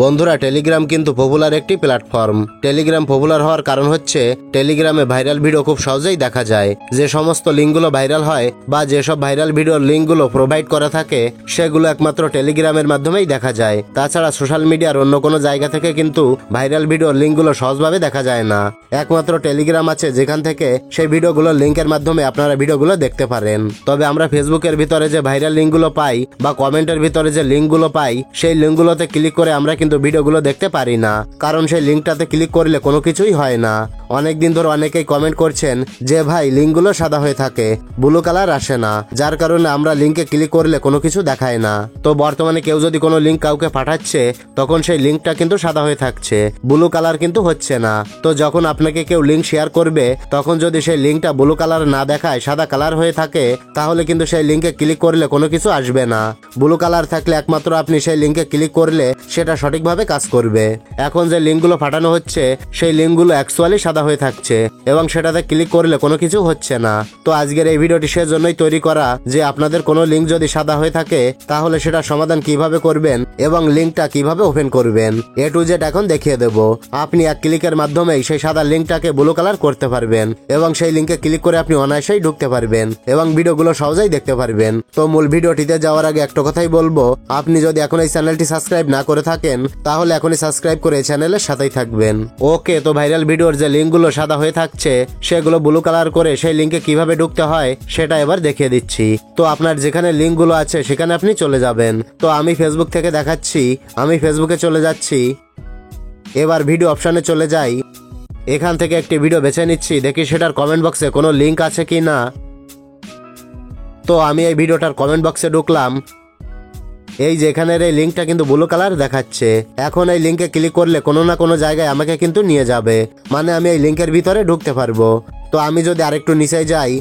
বন্ধুরা, টেলিগ্রাম কিন্তু পপুলার একটি প্ল্যাটফর্ম। টেলিগ্রাম পপুলার হওয়ার কারণ হচ্ছে টেলিগ্রামে ভাইরাল ভিডিও খুব সহজেই দেখা যায়। যে সমস্ত লিঙ্কগুলো ভাইরাল হয় বা যেসব ভাইরাল ভিডিওর লিঙ্কগুলো প্রোভাইড করা থাকে সেগুলো একমাত্র টেলিগ্রামের মাধ্যমেই দেখা যায়। তাছাড়া সোশ্যাল মিডিয়ার অন্য কোনো জায়গা থেকে কিন্তু ভাইরাল ভিডিওর লিঙ্কগুলো সহজভাবে দেখা যায় না। একমাত্র টেলিগ্রাম আছে যেখান থেকে সেই ভিডিওগুলোর লিঙ্কের মাধ্যমে আপনারা ভিডিওগুলো দেখতে পারেন। তবে আমরা ফেসবুকের ভিতরে যে ভাইরাল লিঙ্কগুলো পাই বা কমেন্টের ভিতরে যে লিঙ্কগুলো পাই সেই লিঙ্কগুলোতে ক্লিক করে আমরা কিন্তু ভিডিওগুলো দেখতে পারি না, কারণ সেই লিঙ্কটাতে ক্লিক করলে কোনো কিছুই হয় না। অনেকদিন ধরে অনেকেই কমেন্ট করছেন যে ভাই লিঙ্কগুলো সাদা হয়ে থাকে, ব্লু কালার আসে না, যার কারণে আমরা লিঙ্কে ক্লিক করলে কোনো কিছু দেখায় না। তো বর্তমানে কেউ যদি কোনো লিঙ্ক কাউকে পাঠাচ্ছে তখন সেই লিঙ্কটা কিন্তু সাদা হয়ে থাকছে, ব্লু কালার কিন্তু হচ্ছে না। তো যখন আপনাকে কেউ লিঙ্ক শেয়ার করবে তখন যদি সেই লিঙ্কটা ব্লু কালার না দেখায়, সাদা কালার হয়ে থাকে, তাহলে কিন্তু সেই লিঙ্কে ক্লিক করলে কোনো কিছু আসবে না। ব্লু কালার থাকলে একমাত্র আপনি সেই লিঙ্কে ক্লিক করলে সেটা সঠিকভাবে কাজ করবে। এখন যে লিঙ্কগুলো পাঠানো হচ্ছে সেই লিঙ্কগুলো অ্যাকচুয়ালি সাদা হয়ে থাকছে এবং সেটাতে ক্লিক করলে কোনো কিছু হচ্ছে না। তো আজকের এই ভিডিওটি সেজন্যই তৈরি করা যে আপনাদের কোনো লিঙ্ক যদি সাদা হয়ে থাকে তাহলে সেটা সমাধান কিভাবে করবেন এবং লিঙ্কটা কিভাবে ওপেন করবেন A to Z এখন দেখিয়ে দেব। আপনি এক ক্লিকের মাধ্যমেই সেই সাদা লিঙ্কটাকে ব্লু কালার করতে পারবেন এবং সেই লিঙ্কে ক্লিক করে আপনি অনায়াসেই ঢুকতে পারবেন এবং ভিডিওগুলো সহজেই দেখতে পারবেন। তো মূল ভিডিওটিতে যাওয়ার আগে একটা কথাই বলবো, আপনি যদি এখন এই চ্যানেলটি সাবস্ক্রাইব না করে থাকেন তাহলে এখনই সাবস্ক্রাইব করে চ্যানেলের সাথেই থাকবেন। ওকে, তো ভাইরাল ভিডিওর যে লিঙ্কগুলো সাদা হয়ে থাকছে সেগুলো ব্লু কালার করে সেই লিঙ্কে কিভাবে ঢুকতে হয় সেটা এবার দেখিয়ে দিচ্ছি। তো আপনার যেখানে লিঙ্কগুলো আছে সেখানে আপনি চলে যাবেন। তো আমি ফেসবুক থেকে দেখাচ্ছি, আমি ফেসবুকে চলে যাচ্ছি। এবার ভিডিও অপশানে চলে যাই, এখান থেকে একটি ভিডিও বেছে নিচ্ছি, দেখি সেটার কমেন্ট বক্সে কোনো লিঙ্ক আছে কি না। তো আমি এই ভিডিওটার কমেন্ট বক্সে ঢুকলাম। এই যে এখানের এই লিঙ্কটা কিন্তু ব্লু কালার দেখাচ্ছে। এখন এই লিঙ্কে ক্লিক করলে কোনো না কোনো জায়গায় আমাকে কিন্তু নিয়ে যাবে, মানে আমি এই লিঙ্কের ভিতরে ঢুকতে পারবো। তো আমি যদি আরেকটু নিচে যাই,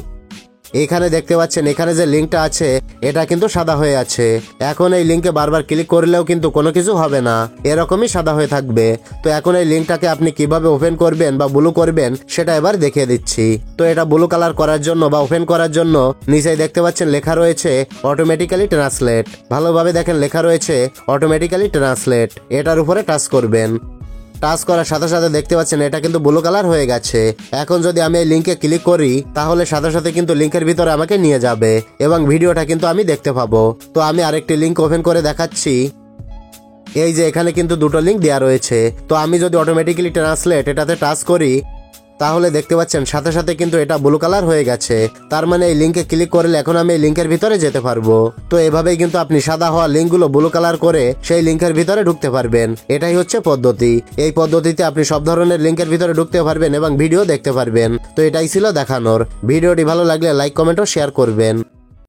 এখানে দেখতে পাচ্ছেন এখানে যে লিঙ্কটা আছে এটা কিন্তু সাদা হয়ে আছে। এখন এই লিঙ্কে বারবার ক্লিক করলেও কিন্তু কোনো কিছু হবে না, এরকমই সাদা হয়ে থাকবে। তো এখন এই লিঙ্কটাকে আপনি কিভাবে ওপেন করবেন বা ব্লু করবেন সেটা এবার দেখিয়ে দিচ্ছি। তো এটা ব্লু কালার করার জন্য বা ওপেন করার জন্য নিচেই দেখতে পাচ্ছেন লেখা রয়েছে অটোমেটিক্যালি ট্রান্সলেট। ভালোভাবে দেখেন লেখা রয়েছে অটোমেটিক্যালি ট্রান্সলেট, এটার উপরে টাচ করবেন। টাচ করার সাথে সাথে দেখতে পাচ্ছেন এটা কিন্তু ব্লু কালার হয়ে গেছে। এখন যদি আমি এই লিঙ্কে ক্লিক করি তাহলে সাথে সাথে কিন্তু লিঙ্কের ভিতরে আমাকে নিয়ে যাবে এবং ভিডিওটা কিন্তু আমি দেখতে পাবো। তো আমি আরেকটি লিঙ্ক ওপেন করে দেখাচ্ছি। এই যে এখানে কিন্তু দুটো লিঙ্ক দেওয়া রয়েছে। তো আমি যদি অটোমেটিক্যালি ট্রান্সলেট এটাতে টাচ করি তাহলে দেখতে পাচ্ছেন সাথে সাথে কিন্তু এটা ব্লু কালার হয়ে গেছে। তার মানে এই লিঙ্কে ক্লিক করলে এখন আমি এই লিঙ্কের ভিতরে যেতে পারবো। তো এভাবেই কিন্তু আপনি সাদা হওয়া লিঙ্কগুলো ব্লু কালার করে সেই লিঙ্কের ভিতরে ঢুকতে পারবেন। এটাই হচ্ছে পদ্ধতি। এই পদ্ধতিতে আপনি সব ধরনের লিঙ্কের ভিতরে ঢুকতে পারবেন এবং ভিডিও দেখতে পারবেন। তো এটাই ছিল দেখানোর। ভিডিওটি ভালো লাগলে লাইক, কমেন্ট ও শেয়ার করবেন।